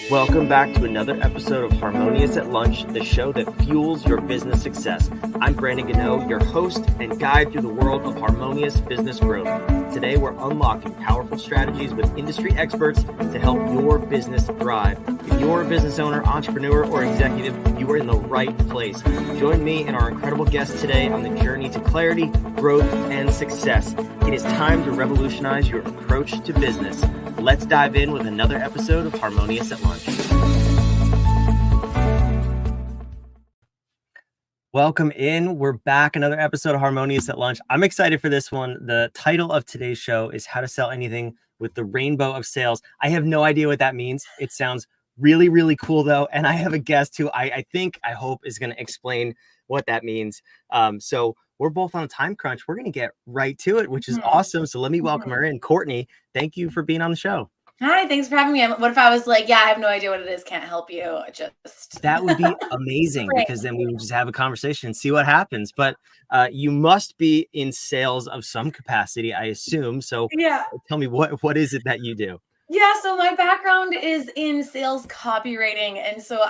Welcome back to another episode of Harmonious at Lunch, the show that fuels your business success. I'm Brandon Gano, your host and guide through the world of harmonious business growth. Today, we're unlocking powerful strategies with industry experts to help your business thrive. If you're a business owner, entrepreneur, or executive, you are in the right place. Join me and our incredible guests today on the journey to clarity, growth, and success. It is time to revolutionize your approach to business. Let's dive in with another episode of Harmonious at Lunch. Welcome in. We're back. Another episode of Harmonious at Lunch. I'm excited for this one. The title of today's show is How to Sell Anything with the Rainbow of Sales. I have no idea what that means. It sounds really, really cool though. And I have a guest who I hope is going to explain what that means. So we're both on a time crunch. We're going to get right to it, which is awesome. So let me welcome her in. Courtney, thank you for being on the show. Hi, thanks for having me. What if I was like, yeah, I have no idea what it is, can't help you. That would be amazing because then we would just have a conversation and see what happens. But you must be in sales of some capacity, I assume. So yeah, tell me, what is it that you do? Yeah, so my background is in sales copywriting. And so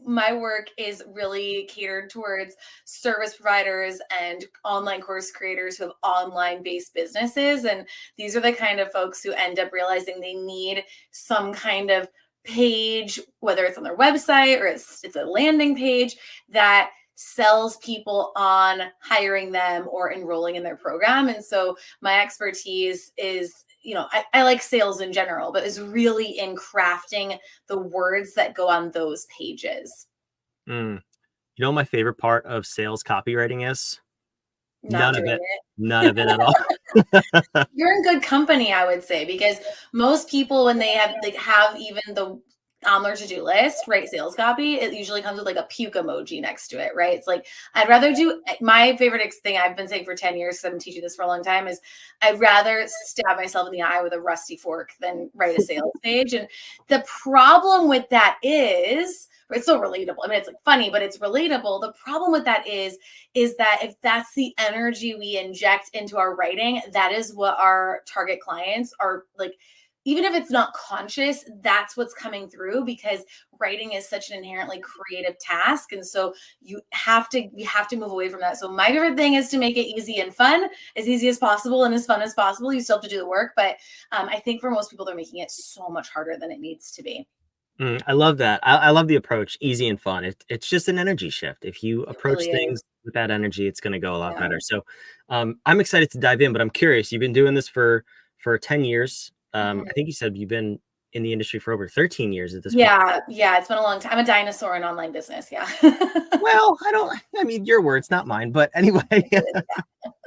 my work is really catered towards service providers and online course creators who have online based businesses. And these are the kind of folks who end up realizing they need some kind of page, whether it's on their website or it's a landing page that sells people on hiring them or enrolling in their program. And so my expertise is, I like sales in general, but is really in crafting the words that go on those pages. You know, my favorite part of sales copywriting is none of it at all. You're in good company, I would say, because most people, when they have even on their to-do list, write sales copy, it usually comes with like a puke emoji next to it, right? It's like, I'd rather do, my favorite thing I've been saying for 10 years, because I've been teaching this for a long time, is I'd rather stab myself in the eye with a rusty fork than write a sales page. And the problem with that is, it's so relatable. I mean, it's like funny, but it's relatable. The problem with that is that if that's the energy we inject into our writing, that is what our target clients are like. Even if it's not conscious, that's what's coming through, because writing is such an inherently creative task. And so you have to move away from that. So my favorite thing is to make it easy and fun, as easy as possible and as fun as possible. You still have to do the work. But I think for most people, they're making it so much harder than it needs to be. I love that. I love the approach, easy and fun. It's just an energy shift. If you approach things with that energy, it's going to go a lot better. So I'm excited to dive in, but I'm curious. You've been doing this for 10 years. I think you said you've been in the industry for over 13 years at this point. Yeah, it's been a long time. I'm a dinosaur in online business. Yeah. Well, I mean, your words, not mine, but anyway.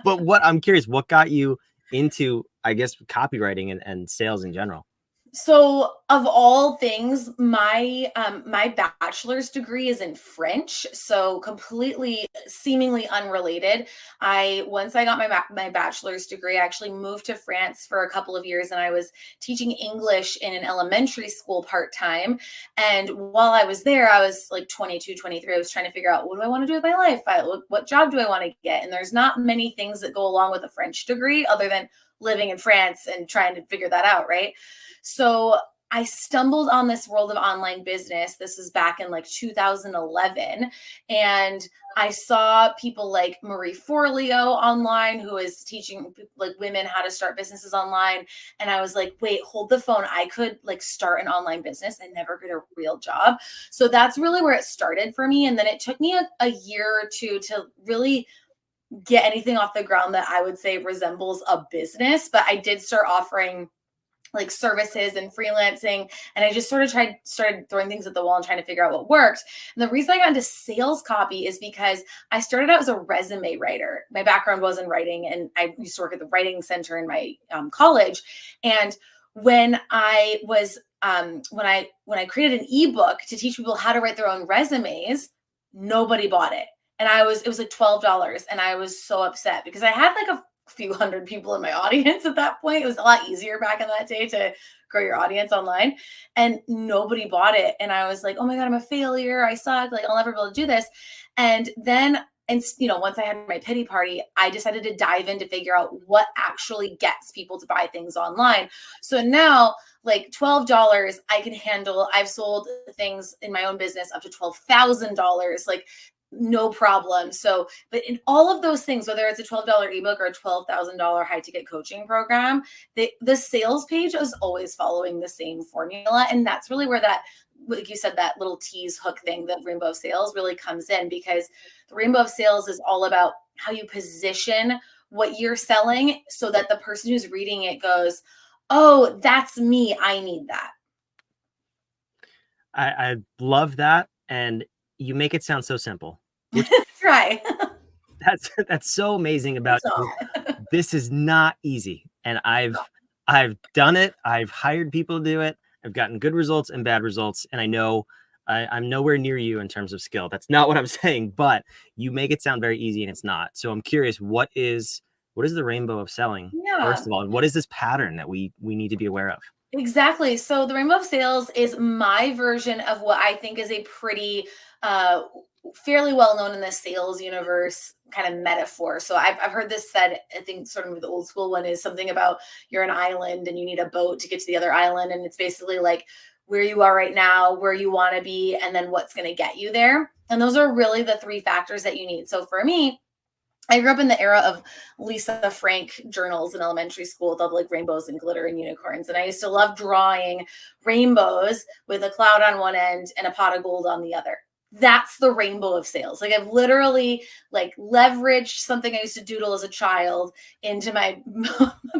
But I'm curious, what got you into, I guess, copywriting and sales in general? So of all things, my bachelor's degree is in French, so completely seemingly unrelated. Once I got my bachelor's degree, I actually moved to France for a couple of years, and I was teaching English in an elementary school part-time. And while I was there, I was like 22, 23. I was trying to figure out, what do I want to do with my life? What job do I want to get? And there's not many things that go along with a French degree other than living in France and trying to figure that out, right? So I stumbled on this world of online business. This was back in like 2011. And I saw people like Marie Forleo online, who is teaching like women how to start businesses online. And I was like, wait, hold the phone. I could like start an online business and never get a real job. So that's really where it started for me. And then it took me a year or two to really get anything off the ground that I would say resembles a business. But I did start offering like services and freelancing. And I just started throwing things at the wall and trying to figure out what worked. And the reason I got into sales copy is because I started out as a resume writer. My background was in writing, and I used to work at the writing center in my college. And when I was, when I created an ebook to teach people how to write their own resumes, nobody bought it. And it was like $12. And I was so upset because I had like a few hundred people in my audience at that point. It was a lot easier back in that day to grow your audience online, and nobody bought it. And I was like, oh my God, I'm a failure. I suck. Like, I'll never be able to do this. And then, once I had my pity party, I decided to dive in to figure out what actually gets people to buy things online. So now, like $12 I can handle. I've sold things in my own business up to $12,000, like no problem. So, but in all of those things, whether it's a $12 ebook or a $12,000 high ticket coaching program, the sales page is always following the same formula. And that's really where that, like you said, that little tease hook thing, that rainbow of sales really comes in, because the rainbow of sales is all about how you position what you're selling so that the person who's reading it goes, oh, that's me. I need that. I love that. And you make it sound so simple. Try. That's so amazing about you. So. This is not easy. And I've done it. I've hired people to do it. I've gotten good results and bad results. And I know I'm nowhere near you in terms of skill. That's not what I'm saying, but you make it sound very easy and it's not. So I'm curious, what is the rainbow of selling? Yeah. First of all, and what is this pattern that we need to be aware of? Exactly. So the rainbow of sales is my version of what I think is a pretty fairly well known in the sales universe kind of metaphor. So I've heard this said, I think sort of the old school one is something about you're an island and you need a boat to get to the other island. And it's basically like where you are right now, where you want to be, and then what's going to get you there. And those are really the three factors that you need. So for me, I grew up in the era of Lisa Frank journals in elementary school with all like rainbows and glitter and unicorns. And I used to love drawing rainbows with a cloud on one end and a pot of gold on the other. That's the rainbow of sales. Like I've literally like leveraged something I used to doodle as a child into my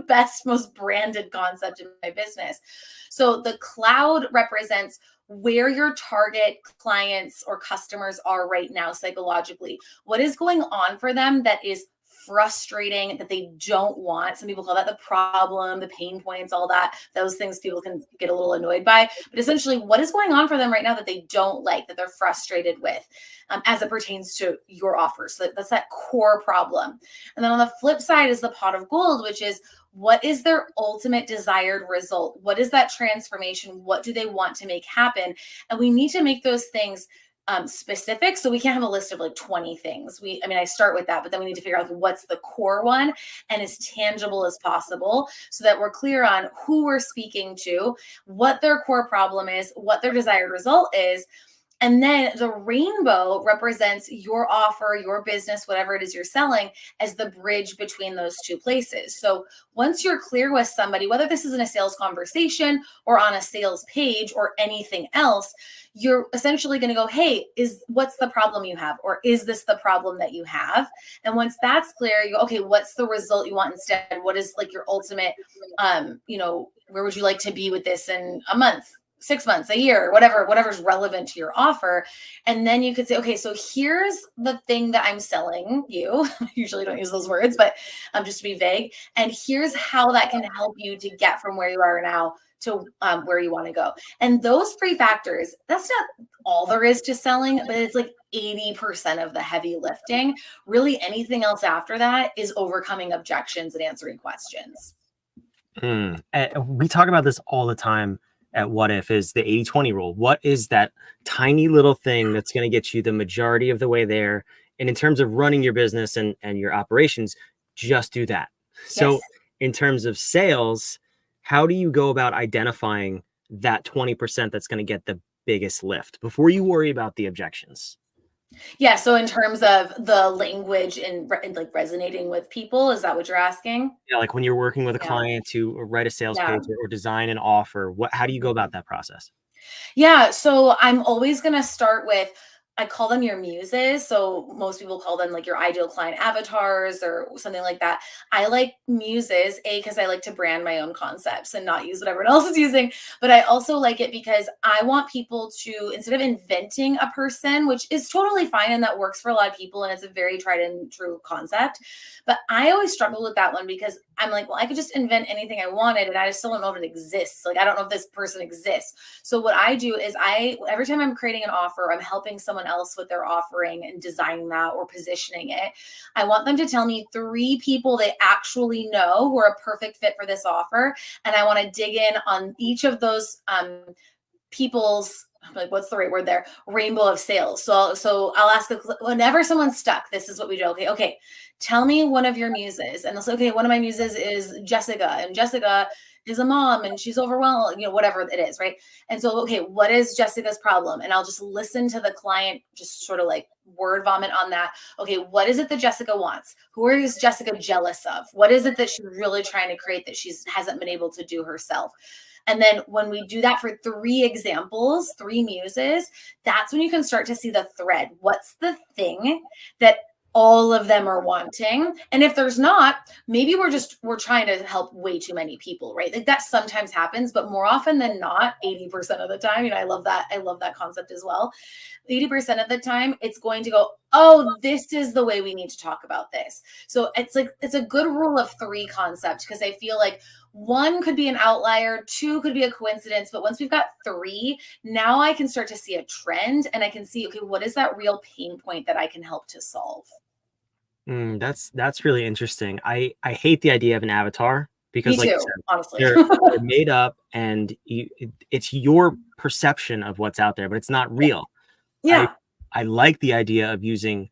best, most branded concept in my business. So the cloud represents where your target clients or customers are right now psychologically. What is going on for them that is frustrating, that they don't want? Some people call that the problem, the pain points, all that. Those things people can get a little annoyed by. But essentially, what is going on for them right now that they don't like, that they're frustrated with, as it pertains to your offer? So that's that core problem. And then on the flip side is the pot of gold, which is what is their ultimate desired result? What is that transformation? What do they want to make happen? And we need to make those things specific. So we can't have a list of like 20 things. I start with that, but then we need to figure out what's the core one and as tangible as possible so that we're clear on who we're speaking to, what their core problem is, what their desired result is. And then the rainbow represents your offer, your business, whatever it is you're selling, as the bridge between those two places. So once you're clear with somebody, whether this is in a sales conversation or on a sales page or anything else, you're essentially going to go, hey, what's the problem you have? Or is this the problem that you have? And once that's clear, you go, okay, what's the result you want instead? What is like your ultimate, where would you like to be with this in a month, 6 months, a year, whatever's relevant to your offer. And then you could say, okay, so here's the thing that I'm selling you. I usually don't use those words, but just to be vague. And here's how that can help you to get from where you are now to where you want to go. And those three factors, that's not all there is to selling, but it's like 80% of the heavy lifting. Really, anything else after that is overcoming objections and answering questions. We talk about this all the time at What If, is the 80-20 rule. What is that tiny little thing that's going to get you the majority of the way there? And in terms of running your business and your operations, just do that. So yes. In terms of sales, how do you go about identifying that 20% that's going to get the biggest lift before you worry about the objections? Yeah. So in terms of the language and like resonating with people, is that what you're asking? Yeah. Like when you're working with a client to write a sales page or design an offer, how do you go about that process? Yeah. So I'm always going to start with, I call them your muses. So most people call them like your ideal client avatars or something like that. I like muses, because I like to brand my own concepts and not use what everyone else is using. But I also like it because I want people to, instead of inventing a person, which is totally fine and that works for a lot of people and it's a very tried and true concept. But I always struggle with that one because I'm like, well, I could just invent anything I wanted and I still don't know if it exists. Like, I don't know if this person exists. So what I do is every time I'm creating an offer, I'm helping someone else with their offering and designing that or positioning it. I want them to tell me 3 people they actually know who are a perfect fit for this offer. And I want to dig in on each of those people's, like, what's the right word there? Rainbow of sales. So I'll ask whenever someone's stuck, this is what we do. Okay. Tell me one of your muses. And they'll say, okay, one of my muses is Jessica. And Jessica is a mom and she's overwhelmed, whatever it is, right? And so, okay, what is Jessica's problem? And I'll just listen to the client, just sort of like word vomit on that. Okay, what is it that Jessica wants? Who is Jessica jealous of? What is it that she's really trying to create that she hasn't been able to do herself? And then when we do that for 3 examples, 3 muses, that's when you can start to see the thread. What's the thing that all of them are wanting? And if there's not, maybe we're trying to help way too many people, right? Like that sometimes happens, but more often than not, 80% of the time, I love that concept as well. 80% of the time, it's going to go, oh, this is the way we need to talk about this. So it's a good rule of 3 concept, because I feel like 1 could be an outlier, 2 could be a coincidence, but once we've got 3, now I can start to see a trend, and I can see, okay, what is that real pain point that I can help to solve? That's really interesting. I hate the idea of an avatar, because Me like you too, said, honestly. they're made up, and it's your perception of what's out there, but it's not real. Yeah. I like the idea of using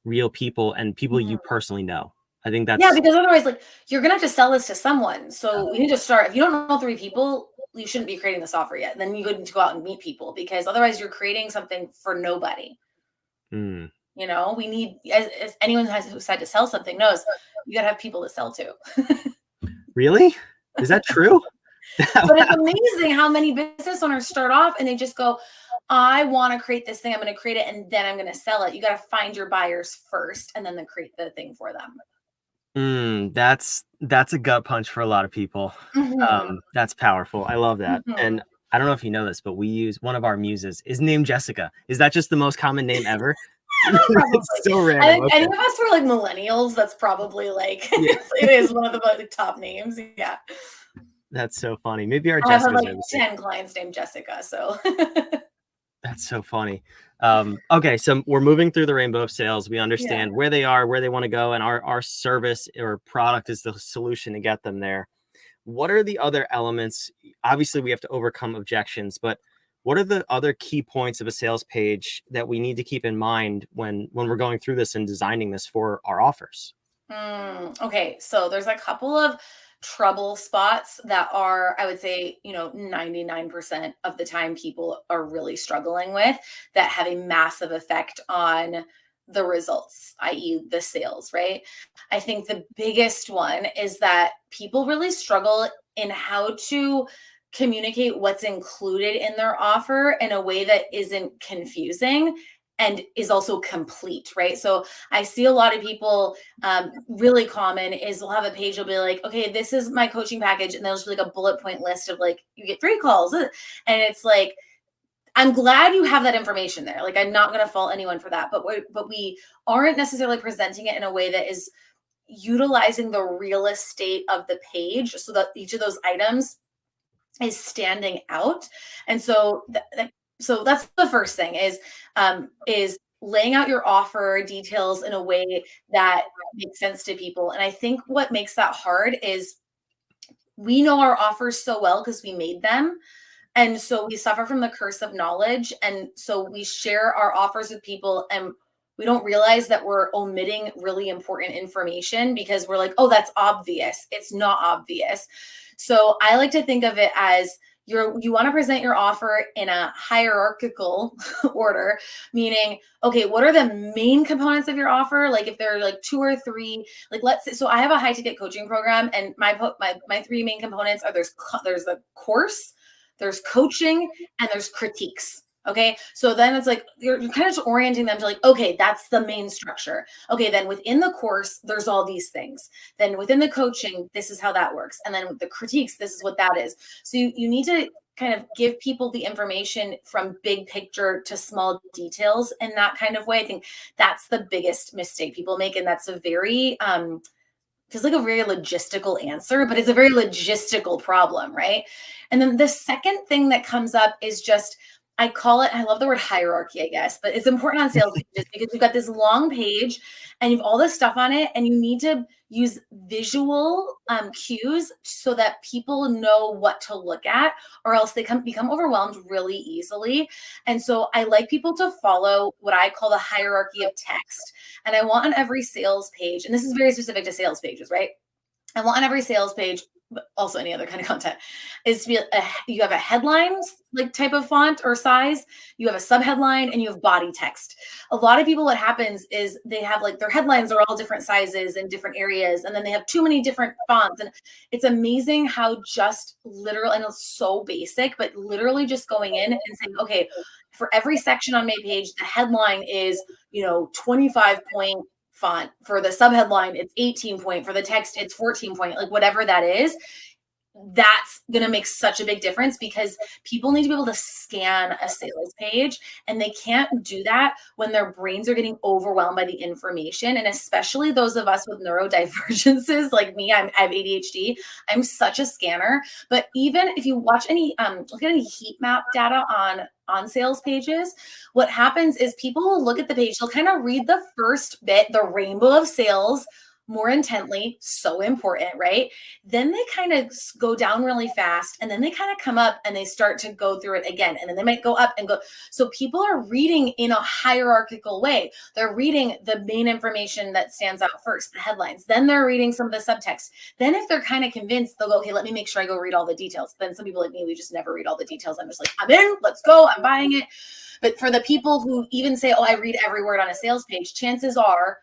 real people and people you personally know. I think that's because otherwise, like, you're gonna have to sell this to someone. So we need to start. If you don't know 3 people, you shouldn't be creating this offer yet. Then you need to go out and meet people, because otherwise you're creating something for nobody. We need, as anyone who decided to sell something knows, you gotta have people to sell to. Really? Is that true? But it's amazing how many business owners start off and they just go, I want to create this thing. I'm going to create it and then I'm going to sell it. You got to find your buyers first and then create the thing for them. That's a gut punch for a lot of people. That's powerful. I love that. And I don't know if you know this, but we use one of our muses is named Jessica. Is that just the most common name ever? It's so random. I think any of us were like millennials. That's probably like, it is one of the top names. Yeah. That's so funny. Maybe our I have Jessica's like 10 clients named Jessica. So that's so funny. Okay, so we're moving through the rainbow of sales. We understand where they are, where they want to go, and our service or product is the solution to get them there. What are the other elements? Obviously, we have to overcome objections, but what are the other key points of a sales page that we need to keep in mind when we're going through this and designing this for our offers? Okay, so there's a couple of trouble spots that are, I would say, 99% of the time people are really struggling with, that have a massive effect on the results, i.e. the sales, right? I think the biggest one is that people really struggle in how to communicate what's included in their offer in a way that isn't confusing and is also complete, right? So I see a lot of people, really common is they'll have a page, they'll be like, okay, this is my coaching package. And they'll just be like a bullet point list of like, you get 3 calls. And it's like, I'm glad you have that information there. Like, I'm not going to fault anyone for that, but we aren't necessarily presenting it in a way that is utilizing the real estate of the page so that each of those items is standing out. And so so that's the first thing is laying out your offer details in a way that makes sense to people. And I think what makes that hard is we know our offers so well because we made them. And so we suffer from the curse of knowledge. And so we share our offers with people and we don't realize that we're omitting really important information because we're like, oh, that's obvious. It's not obvious. So I like to think of it as you want to present your offer in a hierarchical order, meaning, okay, what are the main components of your offer? Like if there are like 2 or 3, like let's say, so I have a high ticket coaching program and my 3 main components are there's the course, there's coaching, and there's critiques. Okay. So then it's like, you're kind of just orienting them to like, okay, that's the main structure. Okay. Then within the course, there's all these things. Then within the coaching, this is how that works. And then with the critiques, this is what that is. So you need to kind of give people the information from big picture to small details in that kind of way. I think that's the biggest mistake people make. And that's a very, feels like a very logistical answer, but it's a very logistical problem, right? And then the second thing that comes up is just, I call it, I love the word hierarchy, I guess, but it's important on sales pages because you've got this long page and you've all this stuff on it and you need to use visual cues so that people know what to look at or else they become overwhelmed really easily. And so I like people to follow what I call the hierarchy of text. And I want on every sales page, and this is very specific to sales pages, right? I want on every sales page but also any other kind of content, is to be you have a headline like type of font or size, you have a subheadline, and you have body text. A lot of people, what happens is they have like their headlines are all different sizes and different areas, and then they have too many different fonts. And it's amazing how just literally, I know it's so basic, but literally just going in and saying, okay, for every section on my page, the headline is, 25 point font. For the subheadline, it's 18 point. For the text, it's 14 point, like whatever that is. That's going to make such a big difference, because people need to be able to scan a sales page, and they can't do that when their brains are getting overwhelmed by the information. And especially those of us with neurodivergences like me, I have ADHD. I'm such a scanner. But even if you watch look at any heat map data on sales pages, what happens is people will look at the page, they'll kind of read the first bit, the rainbow of sales, more intently, so important, right? Then they kind of go down really fast, and then they kind of come up and they start to go through it again, and then they might go up and go. So people are reading in a hierarchical way. They're reading the main information that stands out first, the headlines. Then they're reading some of the subtext. Then if they're kind of convinced, they'll go, okay, let me make sure I go read all the details. Then some people like me, we just never read all the details. I'm just like, I'm in, let's go, I'm buying it. But for the people who even say, oh, I read every word on a sales page, chances are,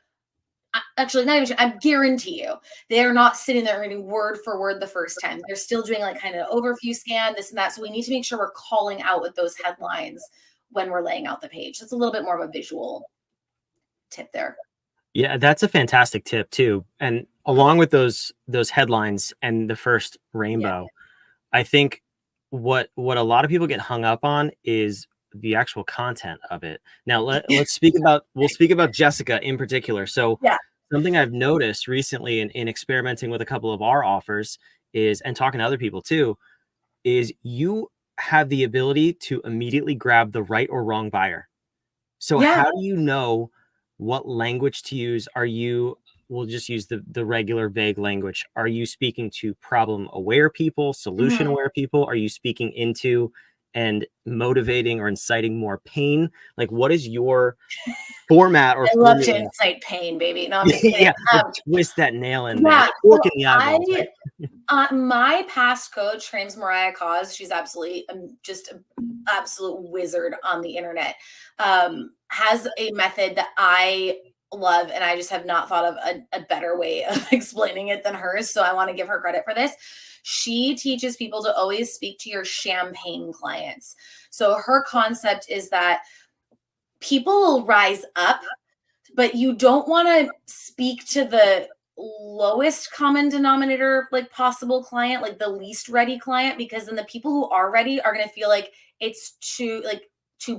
actually, not even, I guarantee you, they're not sitting there reading word for word the first time. They're still doing like kind of overview scan, this and that. So we need to make sure we're calling out with those headlines when we're laying out the page. That's a little bit more of a visual tip there. Yeah, that's a fantastic tip too. And along with those headlines and the first rainbow, I think what a lot of people get hung up on is the actual content of it. Now let's speak about, we'll speak about Jessica in particular. So something I've noticed recently in experimenting with a couple of our offers is, and talking to other people too, is you have the ability to immediately grab the right or wrong buyer. So how do you know what language to use? We'll just use the regular vague language. Are you speaking to problem aware people, solution aware people? Are you speaking into and motivating or inciting more pain? Like, what is your format or I love to incite pain, baby. No, I'm just kidding. Twist that nail in there. Fork in the eyeballs, right? My past coach, her name's Mariah Cause. She's absolutely just an absolute wizard on the internet. Has a method that I love, and I just have not thought of a better way of explaining it than hers. So I want to give her credit for this. She teaches people to always speak to your champagne clients. So her concept is that people will rise up, but you don't want to speak to the lowest common denominator, like possible client, like the least ready client, because then the people who are ready are going to feel like it's too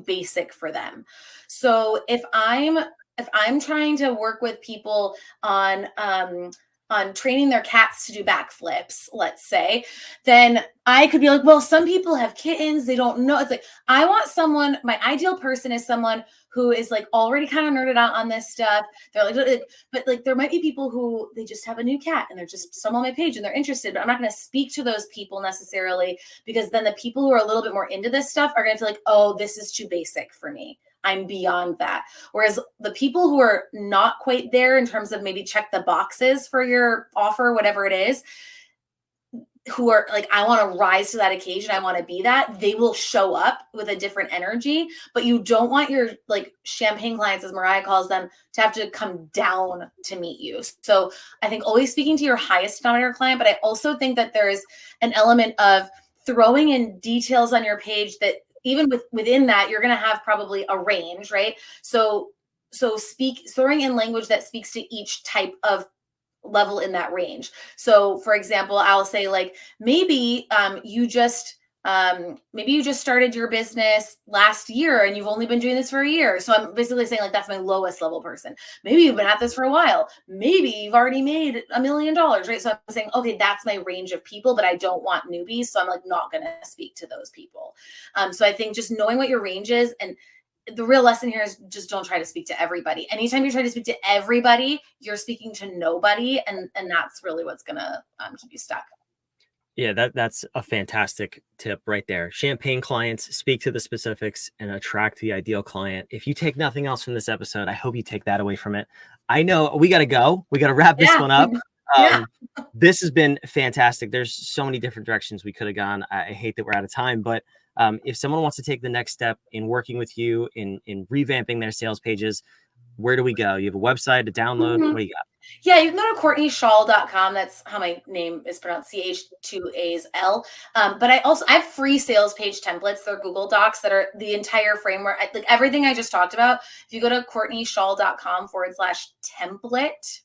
basic for them. So if I'm trying to work with people on training their cats to do backflips, let's say, then I could be like, well, some people have kittens. They don't know. It's like, I want someone, my ideal person is someone who is like already kind of nerded out on this stuff. They're like, but like, there might be people who they just have a new cat and they're just some on my page and they're interested, but I'm not going to speak to those people necessarily, because then the people who are a little bit more into this stuff are going to feel like, oh, this is too basic for me. I'm beyond that. Whereas the people who are not quite there in terms of maybe check the boxes for your offer, whatever it is, who are like, I want to rise to that occasion, I want to be that, they will show up with a different energy. But you don't want your like champagne clients, as Mariah calls them, to have to come down to meet you. So I think always speaking to your highest denominator client, but I also think that there is an element of throwing in details on your page that even within that, you're going to have probably a range, right? So throwing in language that speaks to each type of level in that range. So for example, I'll say like, maybe you just started your business last year and you've only been doing this for a year. So I'm basically saying like, that's my lowest level person. Maybe you've been at this for a while. Maybe you've already made $1 million, right? So I'm saying, okay, that's my range of people, but I don't want newbies. So I'm like, not going to speak to those people. So I think just knowing what your range is, and the real lesson here is just don't try to speak to everybody. Anytime you try to speak to everybody, you're speaking to nobody. And that's really what's going to keep you stuck. Yeah, that's a fantastic tip right there. Champagne clients, speak to the specifics and attract the ideal client. If you take nothing else from this episode, I hope you take that away from it. I know we got to go. We got to wrap this one up. Yeah. This has been fantastic. There's so many different directions we could have gone. I hate that we're out of time, but if someone wants to take the next step in working with you in revamping their sales pages, where do we go? You have a website, a download? Mhm. What do you got? Yeah, you can go to CourtneyChaal.com. That's how my name is pronounced, CH2AsL. But I have free sales page templates. They're Google Docs that are the entire framework. Like everything I just talked about. If you go to CourtneyChaal.com/template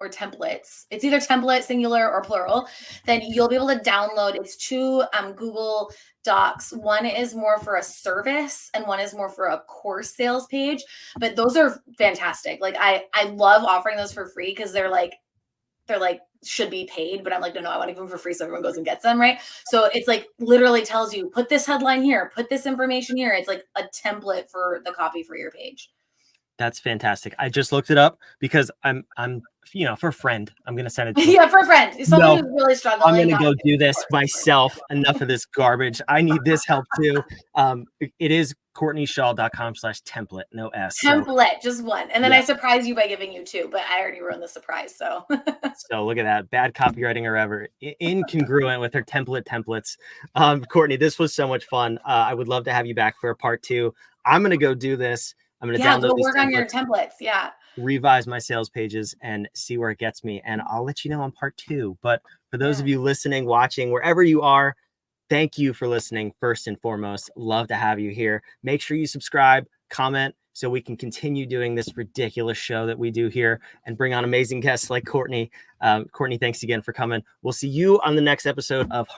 or templates, it's either template, singular or plural, then you'll be able to download. It's two Google Docs. One is more for a service and one is more for a course sales page. But those are fantastic. Like I love offering those for free because they're like should be paid, but I'm like, no, I want to give them for free so everyone goes and gets them, right? So it's like literally tells you, put this headline here, put this information here. It's like a template for the copy for your page. That's fantastic. I just looked it up because I'm for a friend, I'm going to send it to you. Yeah, for a friend. Someone No, who's really struggling. I'm going to go not do this course. myself. Enough of this garbage. I need this help too. It is CourtneyChaal.com/template. No S. Template, just one. And then Yeah. I surprise you by giving you two, but I already ruined the surprise. So So look at that. Bad copywriting or ever. Incongruent with her templates. Courtney, this was so much fun. I would love to have you back for a part 2. I'm going to go do this. I'm going to download go these work on your templates. Yeah. revise my sales pages and see where it gets me. And I'll let you know on part 2. But for those of you listening, watching, wherever you are, thank you for listening. First and foremost, love to have you here. Make sure you subscribe, comment, so we can continue doing this ridiculous show that we do here and bring on amazing guests like Courtney. Courtney, thanks again for coming. We'll see you on the next episode of